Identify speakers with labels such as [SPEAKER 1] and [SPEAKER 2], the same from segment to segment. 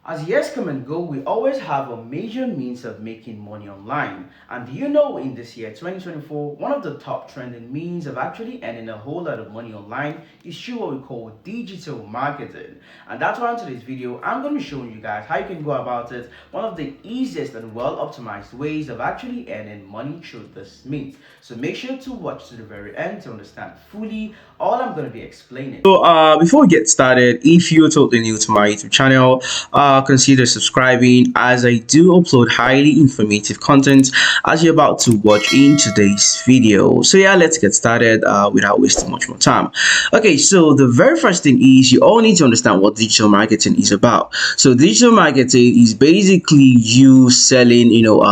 [SPEAKER 1] As years come and go, we always have a major means of making money online. And do you know, in this year 2024, one of the top trending means of actually earning a whole lot of money online is through what we call digital marketing. And that's why in today's video, I'm going to be showing you guys how you can go about it. One of the easiest and well optimized ways of actually earning money through this means. So make sure to watch to the very end to understand fully all I'm going to be explaining. So before we get started, if you're totally new to my YouTube channel, consider subscribing as I do upload highly informative content as you're about to watch in today's video. So yeah, let's get started without wasting much more time. Okay, so the very first thing is you all need to understand what digital marketing is about. So digital marketing is basically you selling,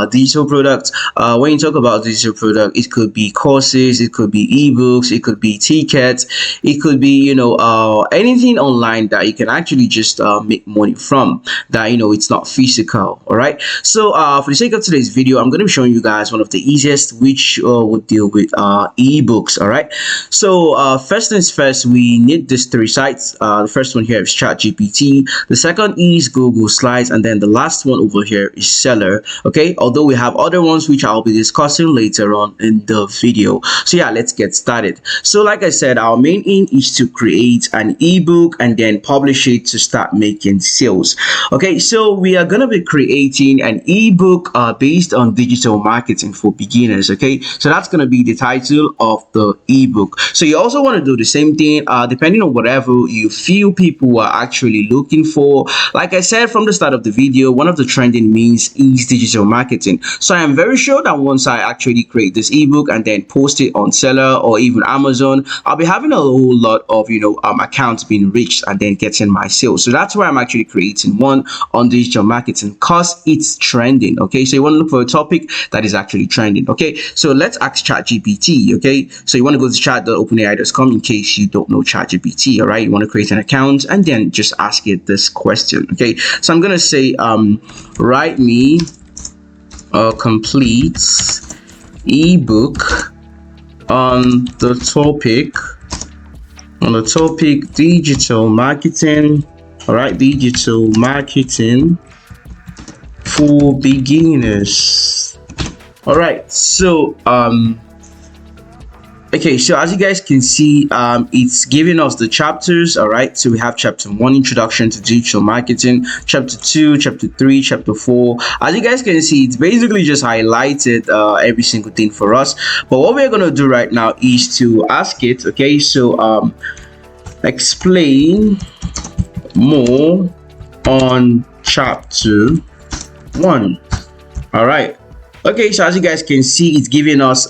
[SPEAKER 1] digital products. When you talk about digital product, it could be courses, it could be ebooks, it could be tickets, it could be anything online that you can actually just make money from, that it's not physical. All right, so for the sake of today's video, I'm going to be showing you guys one of the easiest, which would deal with ebooks. All right, so first things first, we need these three sites. The first one here is ChatGPT, the second is Google Slides, and then the last one over here is Seller. Okay, although we have other ones which I'll be discussing later on in the video. So yeah, let's get started. So like I said, our main aim is to create an ebook and then publish it to start making sales. Okay, so we are going to be creating an ebook based on digital marketing for beginners. Okay, so that's going to be the title of the ebook. So you also want to do the same thing depending on whatever you feel people are actually looking for. Like I said from the start of the video, one of the trending means is digital marketing. So I am very sure that once I actually create this ebook and then post it on Seller or even Amazon, I'll be having a whole lot of accounts being reached and then getting my sales. So that's why I'm actually creating one on digital marketing, because it's trending. Okay, so you want to look for a topic that is actually trending. Okay, so let's ask ChatGPT. Okay, so you want to go to chat.openai.com in case you don't know ChatGPT. All right, you want to create an account and then just ask it this question. Okay, so I'm gonna say write me a complete ebook on the topic digital marketing. All right, digital marketing for beginners. All right, so okay, so as you guys can see, it's giving us the chapters. All right, so we have chapter 1, introduction to digital marketing, chapter 2, chapter 3, chapter 4. As you guys can see, it's basically just highlighted every single thing for us. But what we're going to do right now is to ask it. Okay, so explain more on chapter 1. All right. Okay, so as you guys can see, it's giving us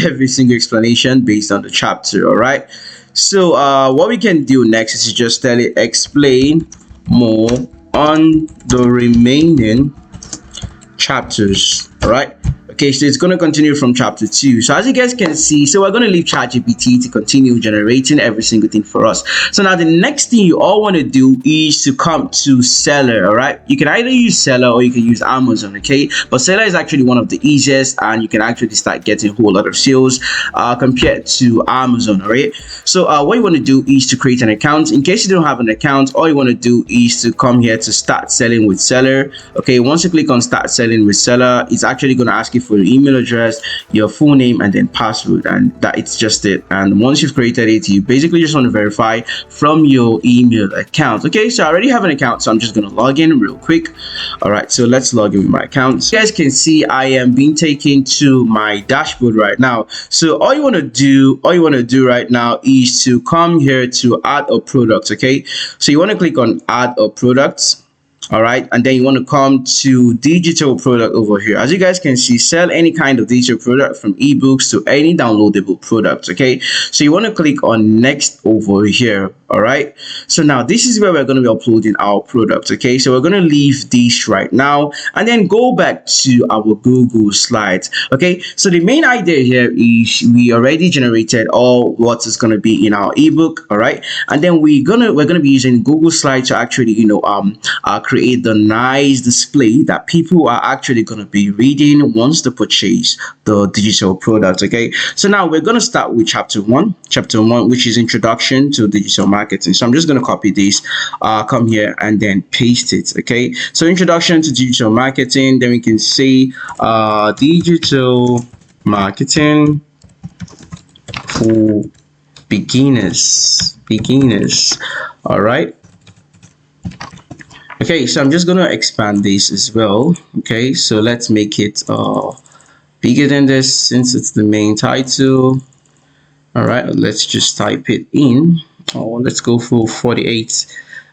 [SPEAKER 1] every single explanation based on the chapter. All right, so what we can do next is to just tell it explain more on the remaining chapters. All right, okay, so it's going to continue from chapter 2. So as you guys can see, so we're going to leave ChatGPT to continue generating every single thing for us. So now the next thing you all want to do is to come to Seller. All right, you can either use Seller or you can use Amazon. Okay, but Seller is actually one of the easiest, and you can actually start getting a whole lot of sales compared to Amazon. All right, so what you want to do is to create an account. In case you don't have an account, all you want to do is to come here to start selling with Seller. Okay, once you click on start selling with Seller, it's actually going to ask you for your email address, your full name, and then password, and that it's just it. And once you've created it, you basically just want to verify from your email account. Okay, so I already have an account, so I'm just going to log in real quick. All right, so let's log in with my account. So you guys can see I am being taken to my dashboard right now. So all you want to do right now is to come here to add a product. Okay, so you want to click on add a product. All right, and then you want to come to digital product over here. As you guys can see, sell any kind of digital product from ebooks to any downloadable products. Okay, so you want to click on next over here. All right, so now this is where we're going to be uploading our products. Okay, so we're going to leave this right now and then go back to our Google Slides. Okay, so the main idea here is we already generated all what is going to be in our ebook. All right, and then we're gonna be using Google Slides to actually create create the nice display that people are actually going to be reading once they purchase the digital product. Okay, so now we're going to start with chapter 1, which is introduction to digital marketing. So I'm just going to copy this, come here and then paste it. Okay, so introduction to digital marketing, then we can say digital marketing for beginners. All right. Okay, so I'm just gonna expand this as well. Okay, so let's make it bigger than this since it's the main title. All right, let's just type it in. Oh, let's go for 48.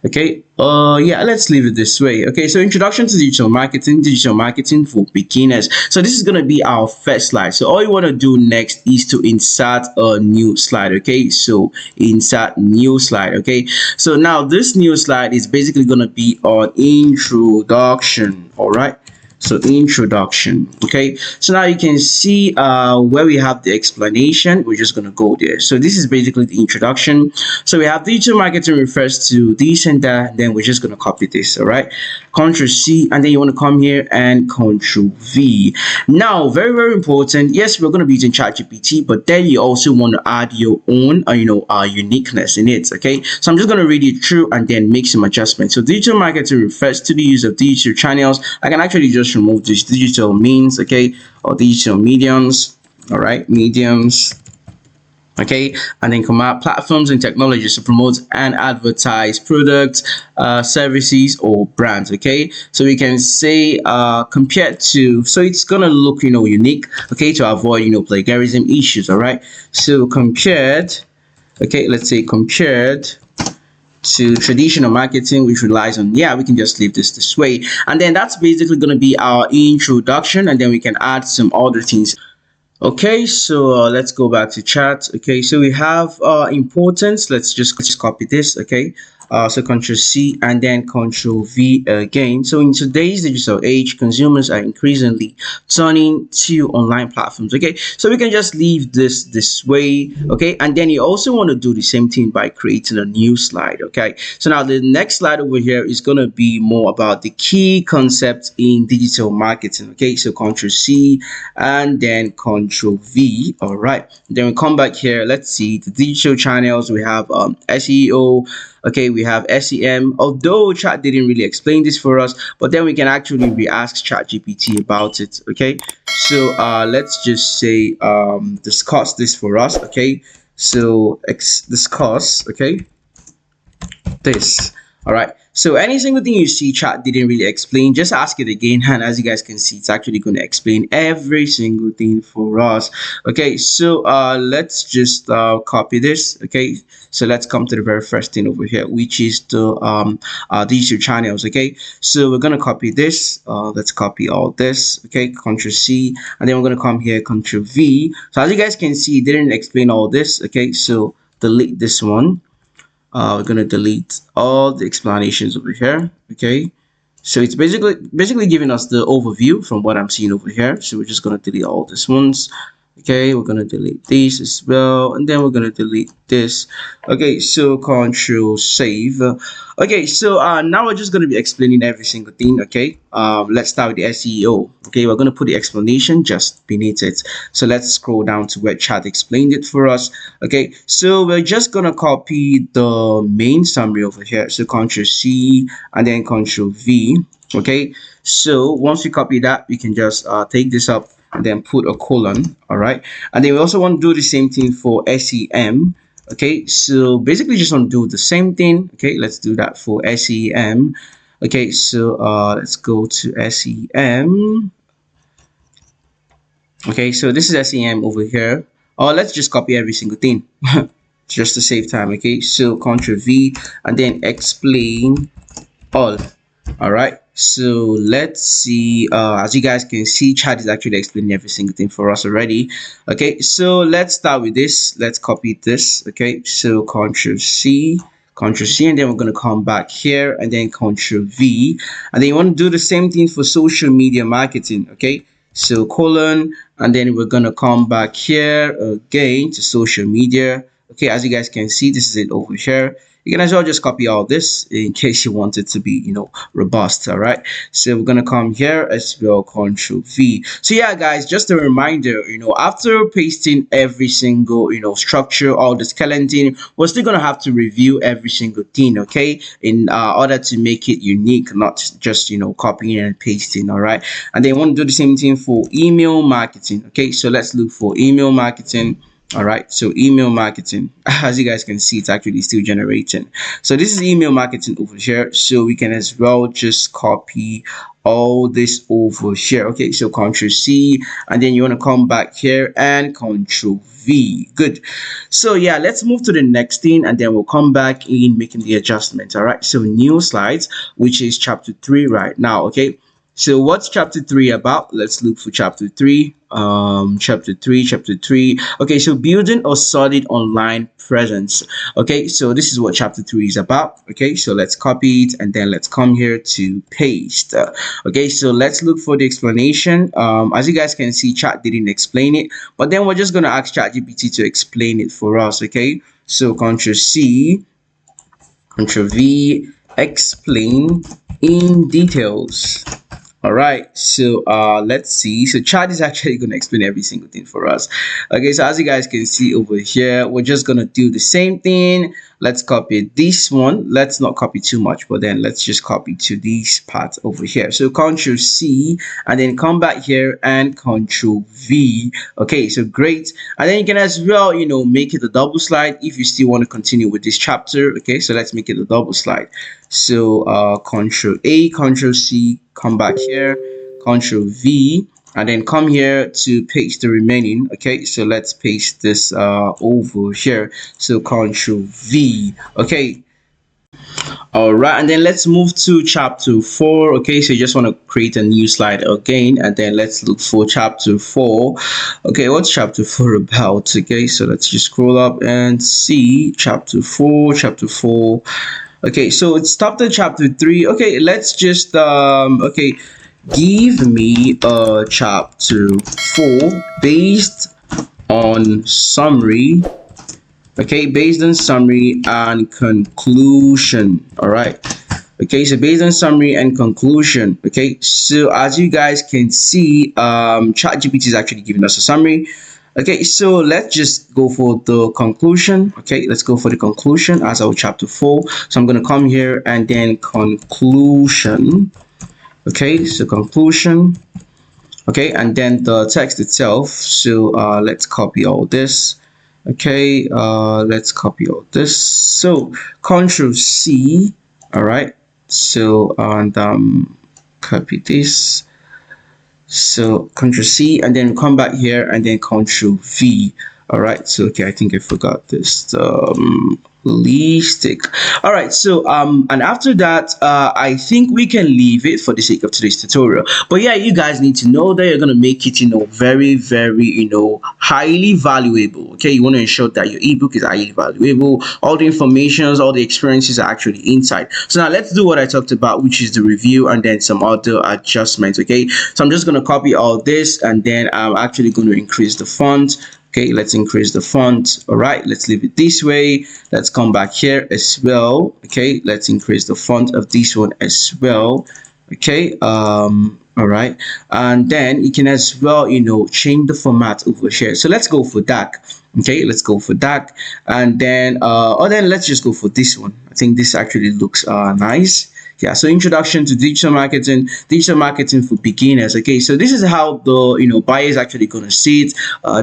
[SPEAKER 1] Okay, yeah, let's leave it this way. Okay, so introduction to digital marketing for beginners. So this is gonna be our first slide. So all you want to do next is to insert a new slide. Okay, so insert new slide. Okay, so now this new slide is basically gonna be on introduction. All right, so introduction. Okay, so now you can see where we have the explanation. We're just going to go there. So this is basically the introduction. So we have digital marketing refers to this and that, then we're just going to copy this. All right, Ctrl C, and then you want to come here and Ctrl V. Now very, very important, yes, we're going to be using ChatGPT, but then you also want to add your own uniqueness in it. Okay, so I'm just going to read it through and then make some adjustments. So digital marketing refers to the use of digital channels. I can actually just remove this digital means, okay, or digital mediums. All right, mediums. Okay, and then come out platforms and technologies to promote and advertise products, services, or brands. Okay, so we can say compared to, so it's gonna look unique, okay, to avoid plagiarism issues. All right, so compared, okay, let's say compared to traditional marketing, which relies on, yeah, we can just leave this way, and then that's basically going to be our introduction, and then we can add some other things. Okay, so let's go back to chat. Okay, so we have importance. Let's just copy this. Okay, so Ctrl C and then Ctrl V again. So in today's digital age, consumers are increasingly turning to online platforms. Okay, so we can just leave this way. Okay, and then you also want to do the same thing by creating a new slide. Okay, so now the next slide over here is going to be more about the key concepts in digital marketing. Okay, so Ctrl C and then Ctrl V. All right, then we come back here. Let's see the digital channels. We have SEO. Okay, we have SEM, although chat didn't really explain this for us, but then we can actually re-ask ChatGPT about it. Okay, so let's just say discuss this for us. Okay, so discuss, okay, this. All right, so any single thing you see chat didn't really explain, just ask it again, and as you guys can see, it's actually going to explain every single thing for us. Okay, so let's just copy this. Okay, so let's come to the very first thing over here, which is the digital channels. Okay, so we're going to copy this. Let's copy all this. Okay, Ctrl C, and then we're going to come here, Ctrl V. So as you guys can see, it didn't explain all this. Okay, so delete this one. We're going to delete all the explanations over here. Okay, so it's basically giving us the overview from what I'm seeing over here. So we're just going to delete all these ones. Okay, we're going to delete these as well, and then we're going to delete this. Okay, so Control save. Okay, so now we're just going to be explaining every single thing. Okay, let's start with the SEO. Okay, we're going to put the explanation just beneath it. So let's scroll down to where chat explained it for us. Okay, so we're just going to copy the main summary over here. So Control C and then Control V. Okay, so once we copy that, we can just take this up and then put a colon. All right, and then we also want to do the same thing for SEM. Okay, so basically just want to do the same thing. Okay, let's do that for SEM. Okay, so let's go to SEM. Okay, so this is SEM over here. Let's just copy every single thing just to save time. Okay, so Ctrl V and then explain all. All right, so let's see. As you guys can see, chat is actually explaining every single thing for us already. Okay, so let's start with this. Let's copy this. Okay, so Ctrl C, and then we're going to come back here and then Ctrl V, and then you want to do the same thing for social media marketing. Okay, so colon, and then we're going to come back here again to social media. Okay, as you guys can see, this is it over here. You can as well just copy all this in case you want it to be, robust. All right. So we're gonna come here as well, Control V. So yeah, guys, just a reminder, after pasting every single, structure, all the skeleton, we're still gonna have to review every single thing, okay, in order to make it unique, not just, copying and pasting. All right. And then you want to do the same thing for email marketing. Okay, so let's look for email marketing. All right, so email marketing, as you guys can see, it's actually still generating. So this is email marketing over here. So we can as well just copy all this over here. Okay, so Control C, and then you want to come back here and Control V. Good. So yeah, let's move to the next thing, and then we'll come back in making the adjustments. All right, so new slides, which is chapter 3 right now. Okay, so what's chapter 3 about? Let's look for chapter 3. Chapter 3. Okay, so building a solid online presence. Okay, so this is what chapter 3 is about. Okay, so let's copy it and then let's come here to paste. Okay, so let's look for the explanation. As you guys can see, chat didn't explain it, but then we're just gonna ask ChatGPT to explain it for us. Okay, so Ctrl C, Ctrl V, explain in details. All right, so let's see. So chat is actually going to explain every single thing for us. Okay, so as you guys can see over here, we're just going to do the same thing. Let's copy this one. Let's not copy too much, but then let's just copy to these parts over here. So Control C, and then come back here and Control V. Okay, so great. And then you can as well, make it a double slide if you still want to continue with this chapter. Okay, so let's make it a double slide. So Control A, Control C, come back here, Control V, and then come here to paste the remaining. Okay, so let's paste this over here. So Control V. Okay, all right, and then let's move to chapter 4. Okay, so you just want to create a new slide again, and then let's look for chapter 4. Okay, what's chapter 4 about? Okay, so let's just scroll up and see chapter 4. Okay, so it stopped at chapter 3. Okay, let's just give me a chapter 4 based on summary. Okay, based on summary and conclusion. All right. Okay, so based on summary and conclusion. Okay, so as you guys can see, ChatGPT is actually giving us a summary. Okay, so let's just go for the conclusion. Okay, let's go for the conclusion as our chapter 4. So I'm going to come here and then conclusion. Okay, so conclusion. Okay, and then the text itself. So let's copy all this. Okay, let's copy all this. So Control C. All right, so and copy this. So Control C, and then come back here and then Control V. All right, so okay, I think I forgot this. Stick. All right, so and after that, I think we can leave it for the sake of today's tutorial. But yeah, you guys need to know that you're gonna make it, very, very, highly valuable. Okay, you want to ensure that your ebook is highly valuable. All the informations, all the experiences are actually inside. So now let's do what I talked about, which is the review and then some other adjustments. Okay, so I'm just gonna copy all this and then I'm actually going to increase the font. Okay, let's increase the font. All right, let's leave it this way. Let's come back here as well. Okay, let's increase the font of this one as well. Okay, all right, and then you can as well, change the format over here. So let's go for dark. Okay, let's go for dark, and then then let's just go for this one. I think this actually looks nice. Yeah, so introduction to digital marketing for beginners. Okay, so this is how the buyer is actually going to see it.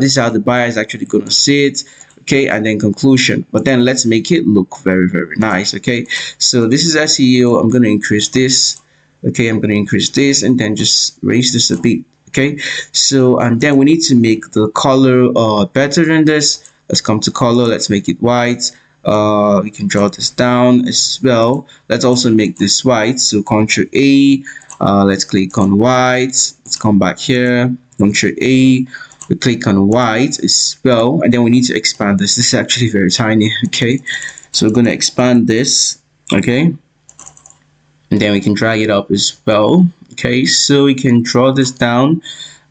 [SPEAKER 1] This is how the buyer is actually going to see it. Okay, and then conclusion. But then let's make it look very, very nice. Okay, so this is SEO. I'm going to increase this. Okay, I'm going to increase this and then just raise this a bit. Okay, so and then we need to make the color better than this. Let's come to color. Let's make it white. We can draw this down as well. Let's also make this white. So Ctrl A. Let's click on white. Let's come back here. Ctrl A. We click on white as well, and then we need to expand this. This is actually very tiny. Okay, so we're going to expand this. Okay, and then we can drag it up as well. Okay, so we can draw this down.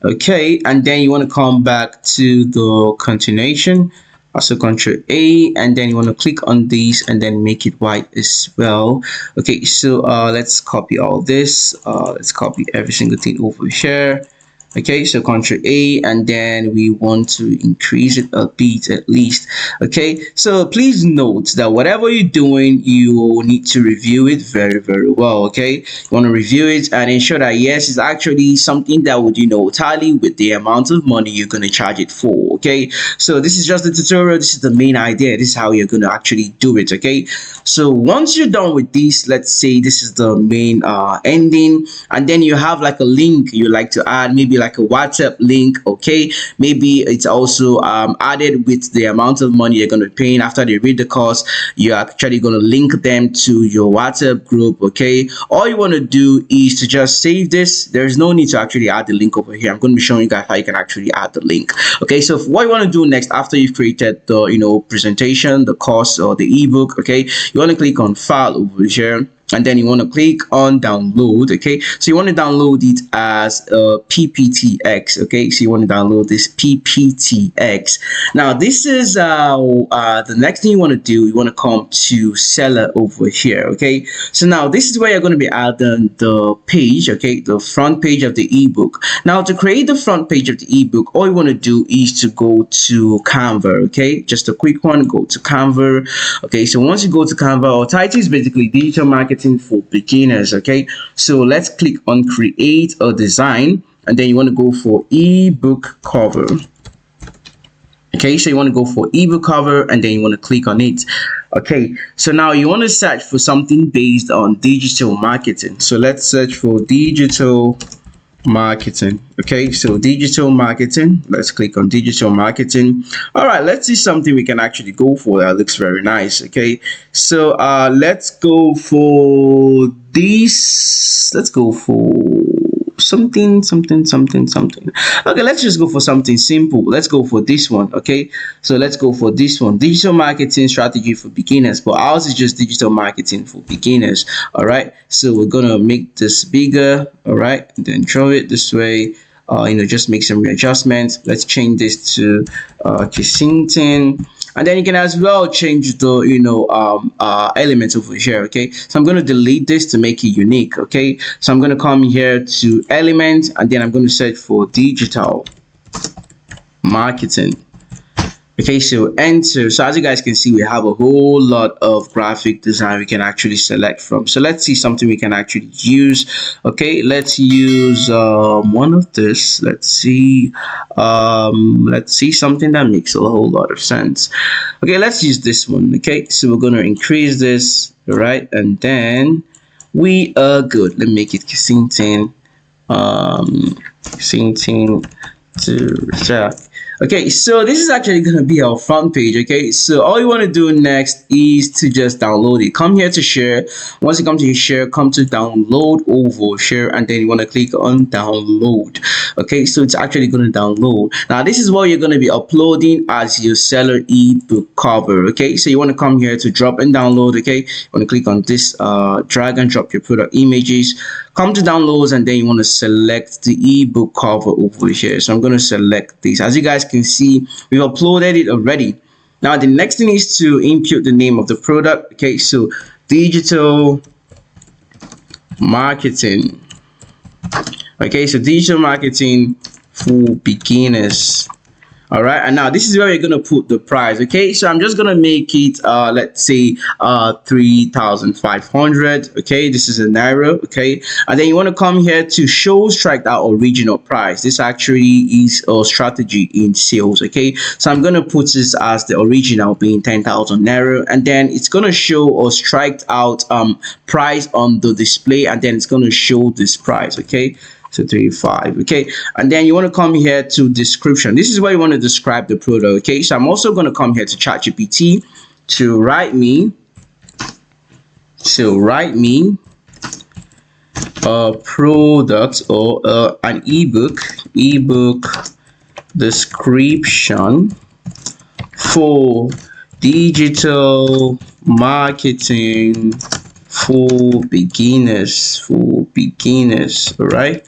[SPEAKER 1] Okay, and then you want to come back to the continuation. Also Control A, and then you want to click on these and then make it white as well. Okay, so let's copy all this. Let's copy every single thing over here. Okay, so Control A, and then we want to increase it a bit at least. Okay, so please note that whatever you're doing, you need to review it very well. Okay, you want to review it and ensure that yes, it's actually something that would tally with the amount of money you're going to charge it for. Okay, so this is just the tutorial. This is the main idea. This is how you're going to actually do it. Okay, so once you're done with this, let's say this is the main ending, and then you have like a link you like to add, maybe like a WhatsApp link. Okay, maybe it's also added with the amount of money you're going to be paying. After they read the course, you're actually going to link them to your WhatsApp group. Okay, all you want to do is to just save this. There's no need to actually add the link over here. I'm going to be showing you guys how you can actually add the link. Okay, so what you want to do next after you've created the presentation, the course, or the ebook, okay, you want to click on file over here, and then you want to click on download. Okay, so you want to download it as a pptx. Okay, so you want to download this pptx. Now this is the next thing you want to do. You want to come to seller over here. Okay, so now this is where you're going to be adding the page. Okay, the front page of the ebook. Now to create the front page of the ebook, all you want to do is to go to Canva. Okay, just a quick one. Go to Canva. Okay, so once you go to Canva, our title is basically digital marketing for beginners. Okay, so let's click on create a design, and then you want to go for ebook cover. Okay, so you want to go for ebook cover, and then you want to click on it. Okay, so now you want to search for something based on digital marketing. So let's search for digital marketing. Okay, so digital marketing, let's click on digital marketing. All right, let's see something we can actually go for that looks very nice. Okay, so let's go for this. Let's go for something. Okay, let's just go for something simple. Let's go for this one. Okay, so let's go for this one, digital marketing strategy for beginners, but ours is just digital marketing for beginners. All right, so we're gonna make this bigger. All right, and then draw it this way. Just make some readjustments. Let's change this to Kensington, and then you can as well change the elements over here. Okay, so I'm going to delete this to make it unique. Okay, so I'm going to come here to element, and then I'm going to search for digital marketing. Okay, so enter. So as you guys can see, we have a whole lot of graphic design we can actually select from. So let's see something we can actually use. Okay, let's use one of this. Let's see something that makes a whole lot of sense. Okay, let's use this one. Okay, so we're going to increase this, right, and then we are good. Let me make it Kensington to okay, so this is actually going to be our front page. Okay, so all you want to do next is to just download it. Come here to share. Once you come to share, come to download over share, and then you want to click on download. Okay, so it's actually going to download. Now this is what you're going to be uploading as your seller ebook cover. Okay, so you want to come here to drop and download. Okay, you want to click on this drag and drop your product images, come to downloads, and then you want to select the ebook cover over here. So I'm going to select this. As you guys can see, we've uploaded it already. Now the next thing is to input the name of the product. Okay, so digital marketing. Okay, so digital marketing for beginners. All right, and now this is where you're gonna put the price. Okay, so I'm just gonna make it let's say 3,500. Okay, this is a naira. Okay, and then you want to come here to show strike that original price. This actually is a strategy in sales. Okay, so I'm gonna put this as the original being 10,000 naira, and then it's gonna show a striked out price on the display, and then it's gonna show this price. Okay, so 35. Okay, and then you want to come here to description. This is where you want to describe the product. Okay, so I'm also going to come here to ChatGPT to write me a product or an ebook description for digital marketing for beginners. All right,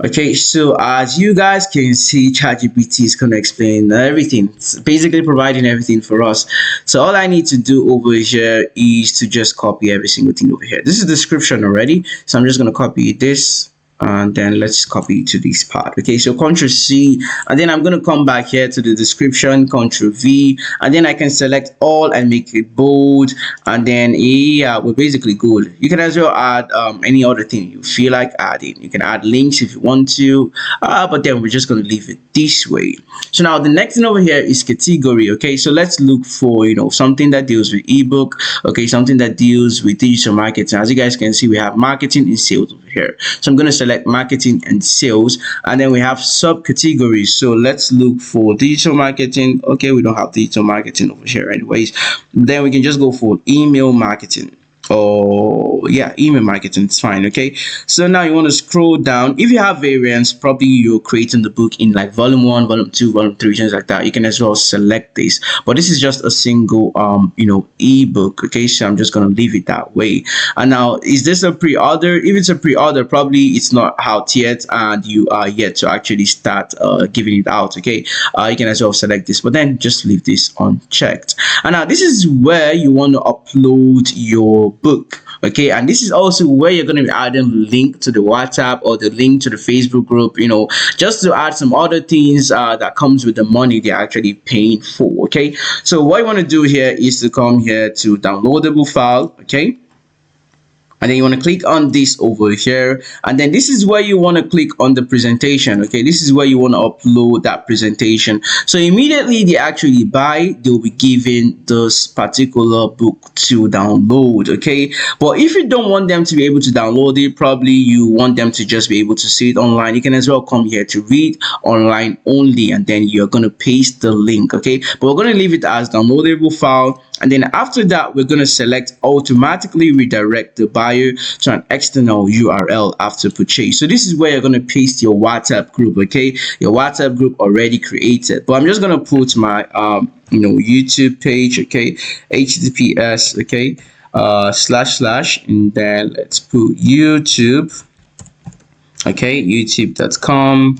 [SPEAKER 1] Okay, so as you guys can see, ChatGPT is going to explain everything. It's basically providing everything for us. So all I need to do over here is to just copy every single thing over here. This is the description already, so I'm just going to copy this, and then let's copy it to this part. Okay, so Ctrl C, and then I'm going to come back here to the description, Ctrl V, and then I can select all and make it bold, and then yeah, we're basically good. You can as well add any other thing you feel like adding. You can add links if you want to, but then we're just going to leave it this way. So now the next thing over here is category. Okay, so let's look for something that deals with ebook. Okay, something that deals with digital marketing. As you guys can see, we have marketing and sales over here. So I'm going to select marketing and sales, and then we have subcategories. So let's look for digital marketing. Okay, we don't have digital marketing over here anyways. Then we can just go for email marketing. Oh yeah, email marketing, it's fine. Okay, so now you want to scroll down. If you have variants, probably you're creating the book in like volume 1, volume 2, volume 3, things like that. You can as well select this, but this is just a single ebook. Okay, so I'm just gonna leave it that way. And now, is this a pre-order? If it's a pre-order, probably it's not out yet and you are yet to actually start giving it out. Okay, you can as well select this, but then just leave this unchecked. And now this is where you want to upload your book. Okay, and this is also where you're going to be adding link to the WhatsApp or the link to the Facebook group, just to add some other things that comes with the money they're actually paying for. Okay, so what you want to do here is to come here to downloadable file. Okay, and then you want to click on this over here, and then this is where you want to click on the presentation. Okay, this is where you want to upload that presentation. So immediately they actually buy, they'll be given this particular book to download. Okay, but if you don't want them to be able to download it, probably you want them to just be able to see it online, you can as well come here to read online only, and then you're going to paste the link. Okay, but we're going to leave it as downloadable file, and then after that we're going to select automatically redirect the buyer to an external URL after purchase. So this is where you're going to paste your WhatsApp group. Okay, your WhatsApp group already created, but I'm just going to put my YouTube page. Okay, https. Okay, / and then let's put YouTube. Okay, youtube.com,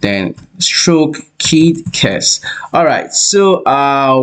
[SPEAKER 1] then stroke KidCast. All right, so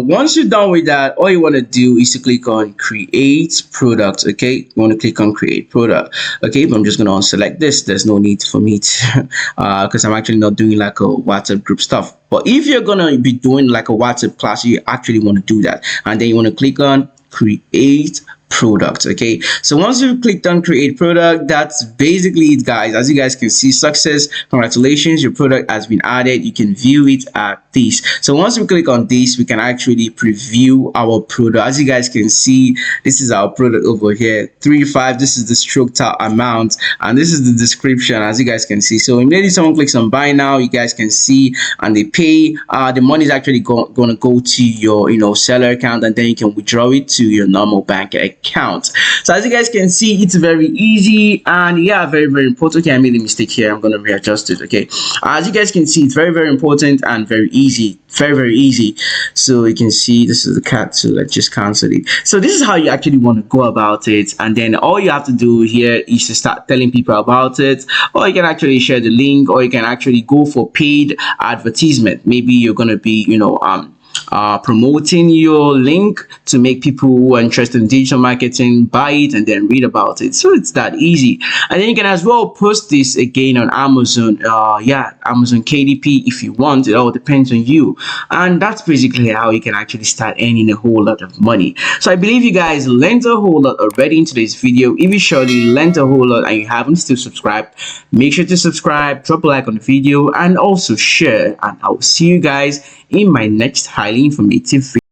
[SPEAKER 1] once you're done with that, all you want to do is to click on create product. Okay, you want to click on create product. Okay, but I'm just going to select this. There's no need for me to because I'm actually not doing like a WhatsApp group stuff. But if you're going to be doing like a WhatsApp class, you actually want to do that, and then you want to click on create product. Okay, so once you've clicked on create product, that's basically it, guys. As you guys can see, success, congratulations, your product has been added. You can view it at this. So once we click on this, we can actually preview our product. As you guys can see, this is our product over here, 35. This is the stroke tile amount, and this is the description, as you guys can see. So immediately someone clicks on buy now, you guys can see, and they pay. The money is actually going to go to your seller account, and then you can withdraw it to your normal bank account. So as you guys can see, it's very easy, and yeah, very important. Okay, I made a mistake here, I'm going to readjust it. Okay, as you guys can see, it's very important and very easy, very easy. So you can see this is the cat, so let's just cancel it. So this is how you actually want to go about it, and then all you have to do here is to start telling people about it, or you can actually share the link, or you can actually go for paid advertisement. Maybe you're going to be promoting your link to make people who are interested in digital marketing buy it and then read about it. So it's that easy. And then you can as well post this again on Amazon, Amazon KDP if you want. It all depends on you, and that's basically how you can actually start earning a whole lot of money. So I believe you guys learned a whole lot already in today's video. If you surely learned a whole lot and you haven't still subscribed, make sure to subscribe, drop a like on the video, and also share, and I'll see you guys in my next highly informative video.